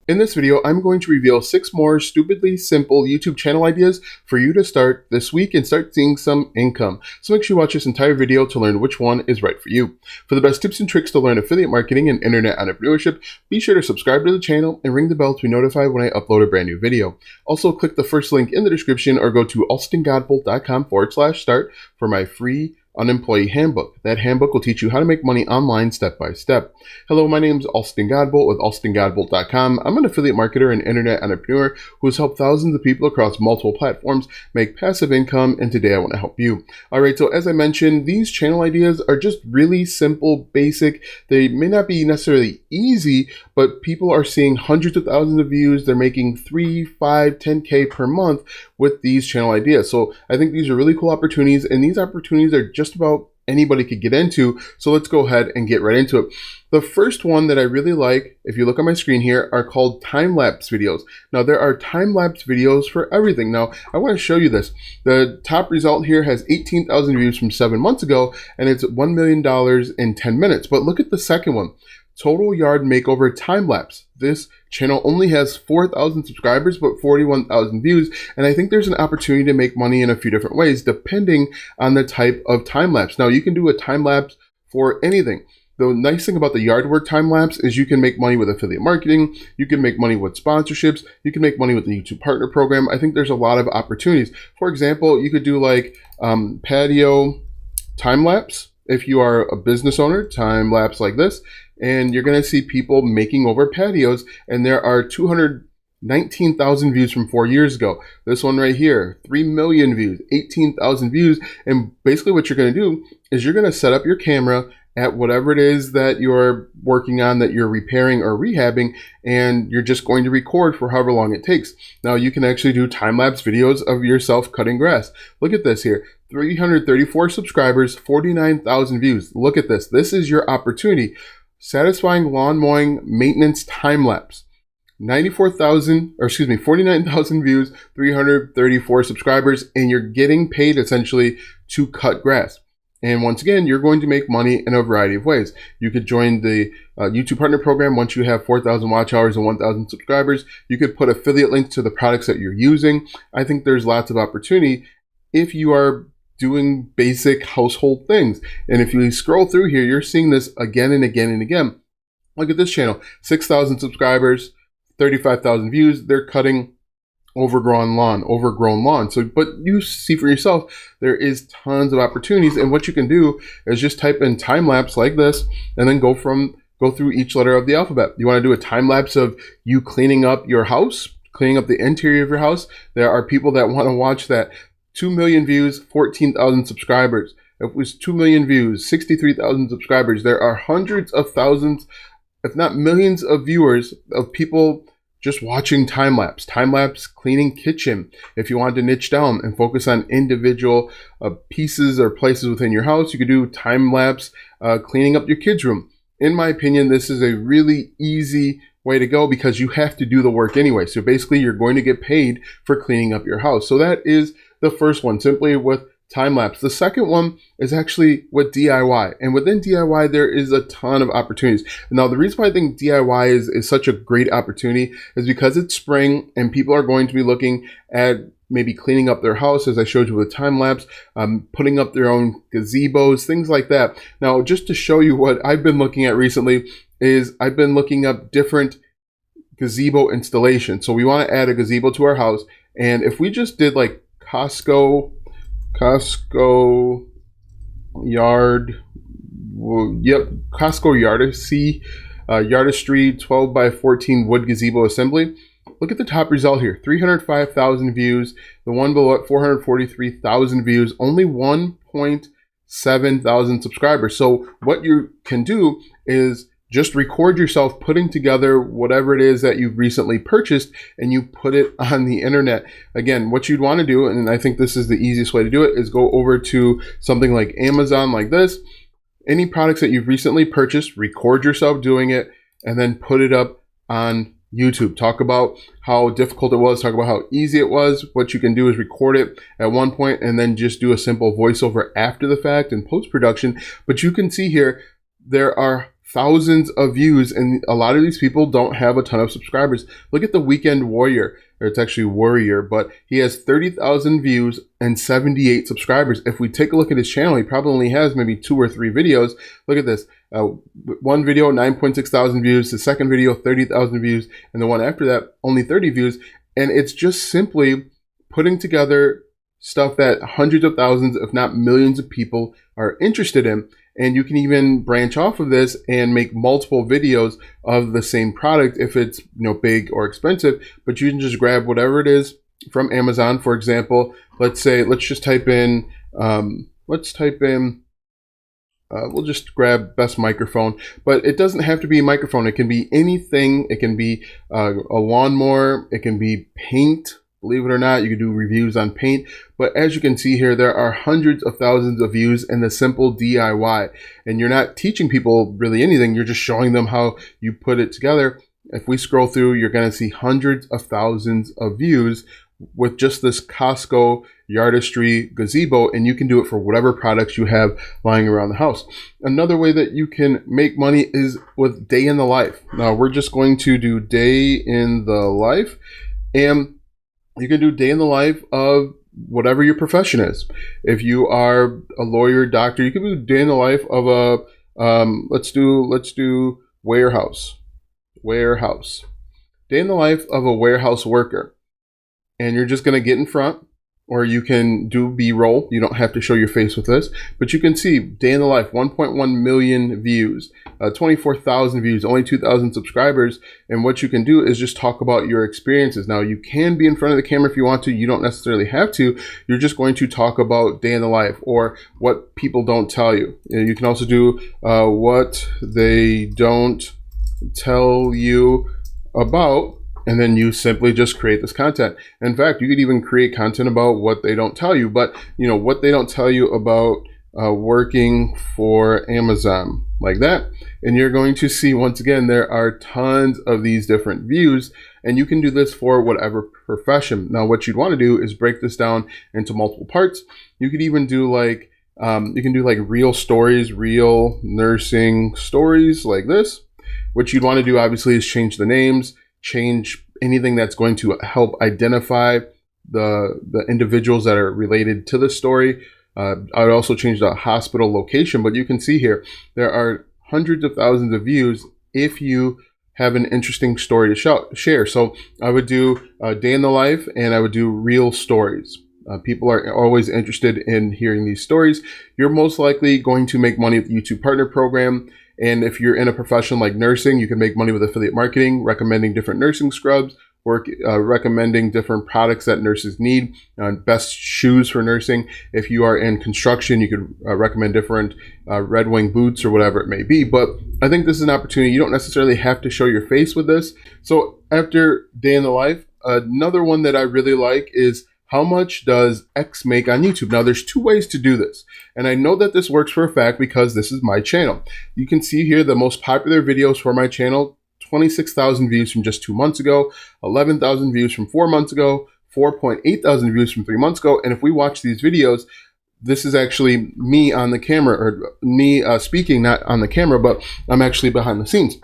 In this video, I'm going to reveal 6 more stupidly simple YouTube channel ideas for you to start this week and start seeing some income. So make sure you watch this entire video to learn which one is right for you. For the best tips and tricks to learn affiliate marketing and internet entrepreneurship, be sure to subscribe to the channel and ring the bell to be notified when I upload a brand new video. Also, click the first link in the description or go to alstongodbolt.com/start for my free Unemployee Handbook. That handbook will teach you how to make money online step by step. Hello, my name is Alston Godbolt with alstongodbolt.com. I'm an affiliate marketer and internet entrepreneur who has helped thousands of people across multiple platforms make passive income, and today I want to help you. Alright, so as I mentioned, these channel ideas are just really simple, basic. They may not be necessarily easy, but people are seeing hundreds of thousands of views. They're making 3, 5, 10K per month with these channel ideas. So I think these are really cool opportunities, and these opportunities are just about anybody could get into. So let's go ahead and get right into it. The first one that I really like, if you look on my screen here, are called time-lapse videos. Now there are time-lapse videos for everything. Now I want to show you this. The top result here has 18,000 views from 7 months ago, and it's $1 million in 10 minutes. But look at the second one. Total Yard Makeover Time-Lapse. This channel only has 4,000 subscribers, but 41,000 views. And I think there's an opportunity to make money in a few different ways, depending on the type of time-lapse. Now, you can do a time-lapse for anything. The nice thing about the yard work time-lapse is you can make money with affiliate marketing. You can make money with sponsorships. You can make money with the YouTube Partner Program. I think there's a lot of opportunities. For example, you could do like patio time-lapse. If you are a business owner, time-lapse like this, and you're going to see people making over patios, and there are 219,000 views from 4 years ago. This one right here, 3 million views, 18,000 views, and basically what you're going to do is you're going to set up your camera at whatever it is that you're working on, that you're repairing or rehabbing, and you're just going to record for however long it takes. Now you can actually do time-lapse videos of yourself cutting grass. Look at this here, 334 subscribers, 49,000 views. Look at this. This is your opportunity. Satisfying lawn mowing maintenance time-lapse. 49,000 views, 334 subscribers, and you're getting paid essentially to cut grass. And once again, you're going to make money in a variety of ways. You could join the YouTube Partner Program once you have 4,000 watch hours and 1,000 subscribers. You could put affiliate links to the products that you're using. I think there's lots of opportunity if you are doing basic household things. And if you scroll through here, you're seeing this again and again and again. Look at this channel, 6,000 subscribers, 35,000 views. They're cutting overgrown lawn. So, but you see for yourself, there is tons of opportunities. And what you can do is just type in time-lapse like this, and then go through each letter of the alphabet. You want to do a time-lapse of you cleaning up your house, cleaning up the interior of your house. There are people that want to watch that. 2 million views, 14,000 subscribers. If it was 2 million views, 63,000 subscribers. There are hundreds of thousands, if not millions of viewers of people just watching time-lapse cleaning kitchen. If you want to niche down and focus on individual pieces or places within your house, you could do time-lapse cleaning up your kids' room. In my opinion, this is a really easy way to go because you have to do the work anyway. So basically, you're going to get paid for cleaning up your house. So that is the first one, simply with time-lapse. The second one is actually with DIY. And within DIY, there is a ton of opportunities. Now, the reason why I think DIY is such a great opportunity is because it's spring and people are going to be looking at maybe cleaning up their house, as I showed you with time-lapse, putting up their own gazebos, things like that. Now, just to show you what I've been looking at recently is I've been looking up different gazebo installations. So we want to add a gazebo to our house. And if we just did like Costco yard, Costco Yardistry 12 by 14 wood gazebo assembly. Look at the top result here, 305,000 views. The one below it, 443,000 views, only 1.7 thousand subscribers. So what you can do is just record yourself putting together whatever it is that you've recently purchased, and you put it on the internet. Again, what you'd want to do, and I think this is the easiest way to do it, is go over to something like Amazon like this. Any products that you've recently purchased, record yourself doing it, and then put it up on YouTube. Talk about how difficult it was, talk about how easy it was. What you can do is record it at one point and then just do a simple voiceover after the fact and post-production. But you can see here, there are thousands of views, and a lot of these people don't have a ton of subscribers. Look at the Weekend Warrior, or it's actually Warrior, but he has 30,000 views and 78 subscribers. If we take a look at his channel, he probably only has maybe 2 or 3 videos. Look at this. One video, 9.6 thousand views. The second video, 30,000 views. And the one after that, only 30 views. And it's just simply putting together stuff that hundreds of thousands, if not millions of people are interested in. And you can even branch off of this and make multiple videos of the same product if it's, big or expensive. But you can just grab whatever it is from Amazon. For example, let's just type in, we'll just grab best microphone, but it doesn't have to be a microphone. It can be anything. It can be a lawnmower. It can be paint. Believe it or not, you can do reviews on paint. But as you can see here, there are hundreds of thousands of views in the simple DIY. And you're not teaching people really anything. You're just showing them how you put it together. If we scroll through, you're going to see hundreds of thousands of views with just this Costco Yardistry gazebo, and you can do it for whatever products you have lying around the house. Another way that you can make money is with day in the life. Now, we're just going to do day in the life, and you can do day in the life of whatever your profession is. If you are a lawyer, doctor, you can do day in the life of a, let's do warehouse. Day in the life of a warehouse worker. And you're just going to get in front, or you can do B-roll. You don't have to show your face with this, but you can see day in the life, 1.1 million views, 24,000 views, only 2,000 subscribers. And what you can do is just talk about your experiences. Now, you can be in front of the camera if you want to. You don't necessarily have to. You're just going to talk about day in the life or what people don't tell you. You can also do what they don't tell you about. And then you simply just create this content. In fact, you could even create content about what they don't tell you, but what they don't tell you about working for Amazon, like that. And you're going to see, once again, there are tons of these different views, and you can do this for whatever profession. Now, what you'd want to do is break this down into multiple parts. You could even do like real stories, real nursing stories like this. What you'd want to do, obviously, is change the names, change anything that's going to help identify the individuals that are related to the story. I would also change the hospital location, but you can see here, there are hundreds of thousands of views if you have an interesting story to share. So I would do a day in the life, and I would do real stories. People are always interested in hearing these stories. You're most likely going to make money with the YouTube Partner Program. And if you're in a profession like nursing, you can make money with affiliate marketing, recommending different nursing scrubs, recommending different products that nurses need, best shoes for nursing. If you are in construction, you could recommend different Red Wing boots or whatever it may be. But I think this is an opportunity. You don't necessarily have to show your face with this. So after day in the life, another one that I really like is how much does X make on YouTube? Now, there's 2 ways to do this. And I know that this works for a fact because this is my channel. You can see here the most popular videos for my channel, 26,000 views from just 2 months ago, 11,000 views from 4 months ago, 4.8 thousand views from 3 months ago. And if we watch these videos, this is actually me on the camera, or me speaking, not on the camera, but I'm actually behind the scenes.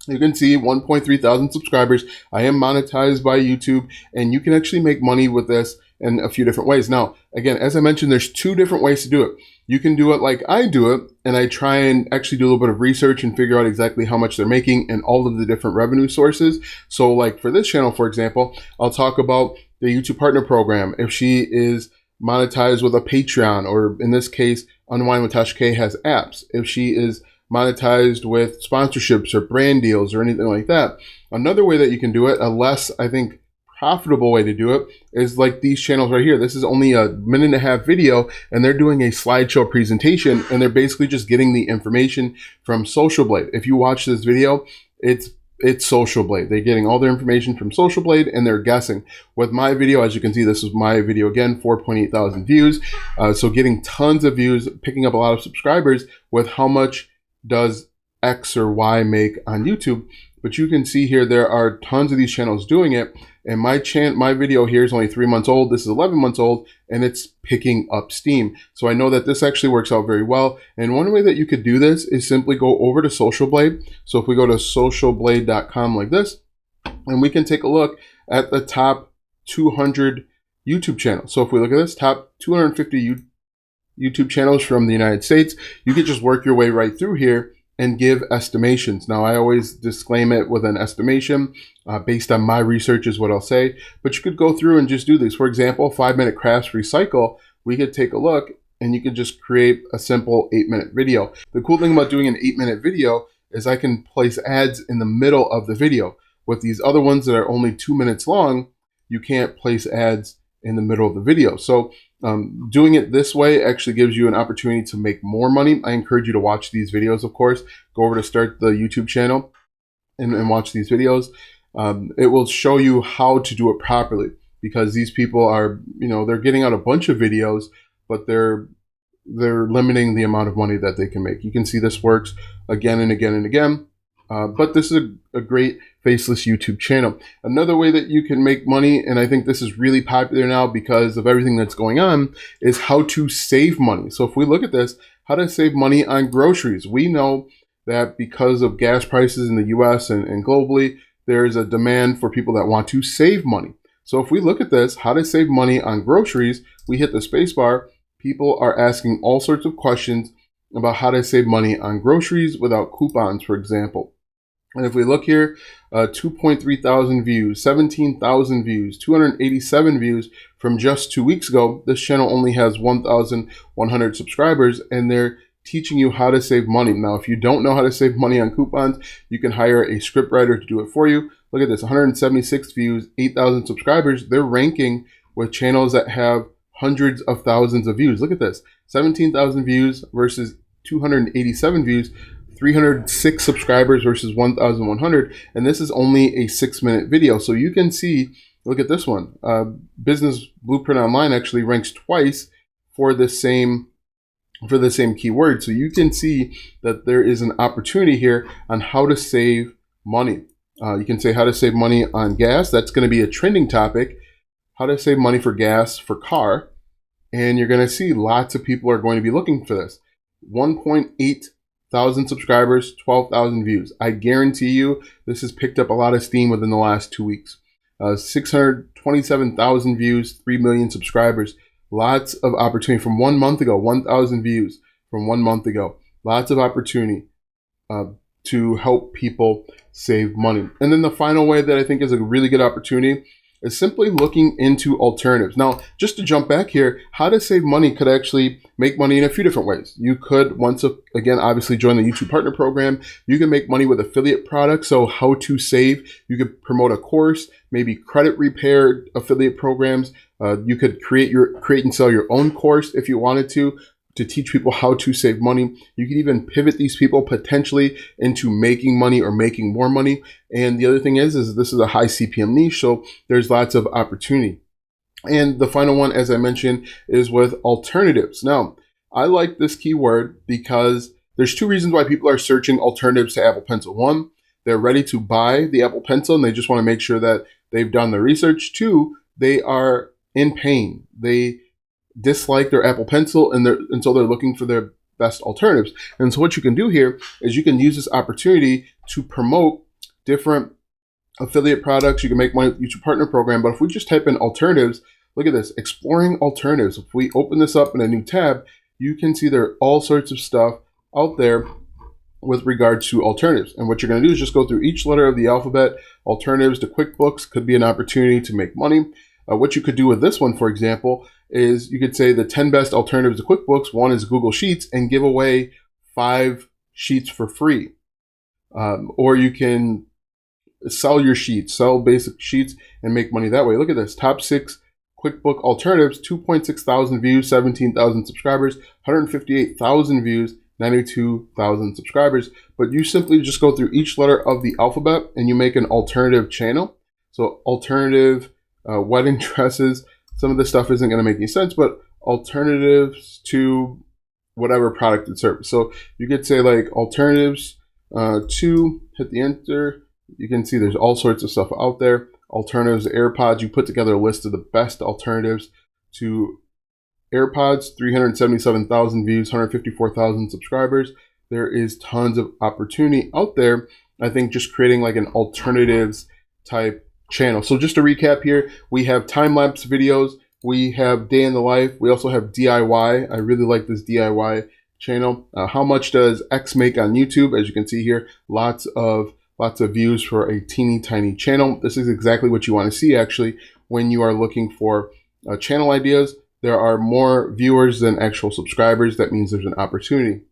You can see 1.3 thousand subscribers. I am monetized by YouTube, and you can actually make money with this in a few different ways. Now, again, as I mentioned, there's 2 different ways to do it. You can do it like I do it, and I try and actually do a little bit of research and figure out exactly how much they're making and all of the different revenue sources. So like for this channel, for example, I'll talk about the YouTube Partner Program. If she is monetized with a Patreon, or in this case, Unwind with Tasha K has apps. If she is monetized with sponsorships or brand deals or anything like that. Another way that you can do it, a less, I think, profitable way to do it, is like these channels right here. This is only a 1.5-minute video, and they're doing a slideshow presentation, and they're basically just getting the information from Social Blade. If you watch this video, it's Social Blade. They're getting all their information from Social Blade, and they're guessing. With my video, as you can see, this is my video again, 4.8 thousand views. So getting tons of views, picking up a lot of subscribers with how much does X or Y make on YouTube. But you can see here there are tons of these channels doing it. And my video here is only 3 months old. This is 11 months old, and it's picking up steam. So I know that this actually works out very well. And one way that you could do this is simply go over to Social Blade. So if we go to socialblade.com like this, and we can take a look at the top 200 YouTube channels. So if we look at this, top 250 YouTube channels from the United States, you could just work your way right through here and give estimations. Now, I always disclaim it with an estimation based on my research is what I'll say, but you could go through and just do these. For example, 5-minute crafts recycle, we could take a look and you could just create a simple 8-minute video. The cool thing about doing an 8-minute video is I can place ads in the middle of the video. With these other ones that are only 2 minutes long, you can't place ads in the middle of the video. So doing it this way actually gives you an opportunity to make more money. I encourage you to watch these videos, of course. Go over to start the YouTube channel and watch these videos. It will show you how to do it properly, because these people are, they're getting out a bunch of videos, but they're limiting the amount of money that they can make. You can see this works again and again and again. But this is a great Faceless YouTube channel. Another way that you can make money, and I think this is really popular now because of everything that's going on, is how to save money. So if we look at this, how to save money on groceries. We know that because of gas prices in the US and globally, there's a demand for people that want to save money. So if we look at this, how to save money on groceries, we hit the space bar. People are asking all sorts of questions about how to save money on groceries without coupons, for example. And if we look here, 2.3 thousand views, 17,000 views, 287 views from just 2 weeks ago. This channel only has 1,100 subscribers, and they're teaching you how to save money. Now, if you don't know how to save money on coupons, you can hire a scriptwriter to do it for you. Look at this, 176 views, 8,000 subscribers. They're ranking with channels that have hundreds of thousands of views. Look at this, 17,000 views versus 287 views. 306 subscribers versus 1,100, and this is only a 6-minute video. So you can see, look at this one. Business Blueprint Online actually ranks twice for the same keyword. So you can see that there is an opportunity here on how to save money. You can say how to save money on gas. That's going to be a trending topic. How to save money for gas for car, and you're going to see lots of people are going to be looking for this. 1.8 thousand subscribers, 12,000 views. I guarantee you this has picked up a lot of steam within the last 2 weeks. 627,000 views, 3 million subscribers. Lots of opportunity from 1 month ago, 1,000 views from 1 month ago. Lots of opportunity to help people save money. And then the final way that I think is a really good opportunity is simply looking into alternatives. Now, just to jump back here, how to save money could actually make money in a few different ways. You could, again, obviously join the YouTube Partner Program. You can make money with affiliate products. So how to save, you could promote a course, maybe credit repair affiliate programs. You could create and sell your own course if you wanted to teach people how to save money. You can even pivot these people potentially into making money or making more money. And the other thing is this is a high CPM niche, so there's lots of opportunity. And the final one, as I mentioned, is with alternatives. Now, I like this keyword because there's 2 reasons why people are searching alternatives to Apple Pencil. 1, they're ready to buy the Apple Pencil and they just want to make sure that they've done the research. 2, they are in pain. They dislike their Apple Pencil and so they're looking for their best alternatives. And so what you can do here is you can use this opportunity to promote different affiliate products. You can make money with YouTube Partner Program. But if we just type in alternatives, look at this, exploring alternatives. If we open this up in a new tab, you can see there are all sorts of stuff out there with regard to alternatives. And what you're going to do is just go through each letter of the alphabet. Alternatives to QuickBooks could be an opportunity to make money. What you could do with this one, for example, is you could say the 10 best alternatives to QuickBooks. 1 is Google Sheets, and give away 5 sheets for free. Or you can sell your sheets, sell basic sheets, and make money that way. Look at this, top 6 QuickBook alternatives, 2.6 thousand views, 17,000 subscribers, 158,000 views, 92,000 subscribers. But you simply just go through each letter of the alphabet and you make an alternative channel. So alternative wedding dresses. Some of this stuff isn't going to make any sense, but alternatives to whatever product and service. So you could say like alternatives to, hit the enter, You can see there's all sorts of stuff out there. Alternatives to AirPods. You put together a list of the best alternatives to AirPods, 377,000 views, 154,000 subscribers. There is tons of opportunity out there. I think just creating like an alternatives type channel. So just to recap here, we have time-lapse videos, we have day in the life, we also have DIY. I really like this DIY channel. How much does X make on YouTube? As you can see here, lots of views for a teeny tiny channel. This is exactly what you want to see actually when you are looking for channel ideas. There are more viewers than actual subscribers. That means there's an opportunity.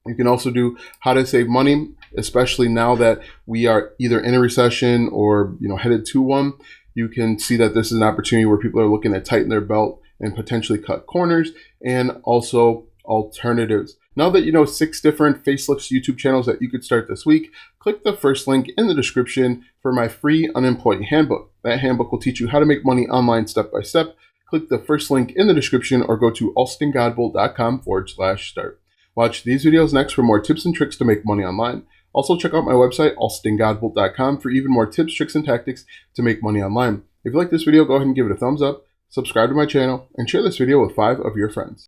You can also do how to save money, especially now that we are either in a recession or headed to one. You can see that this is an opportunity where people are looking to tighten their belt and potentially cut corners, and also alternatives. Now that you know 6 different Faceless YouTube channels that you could start this week, click the first link in the description for my free unemployed handbook. That handbook will teach you how to make money online step by step. Click the first link in the description or go to alstongodbolt.com/start. Watch these videos next for more tips and tricks to make money online. Also check out my website, alstongodbolt.com, for even more tips, tricks, and tactics to make money online. If you like this video, go ahead and give it a thumbs up, subscribe to my channel, and share this video with 5 of your friends.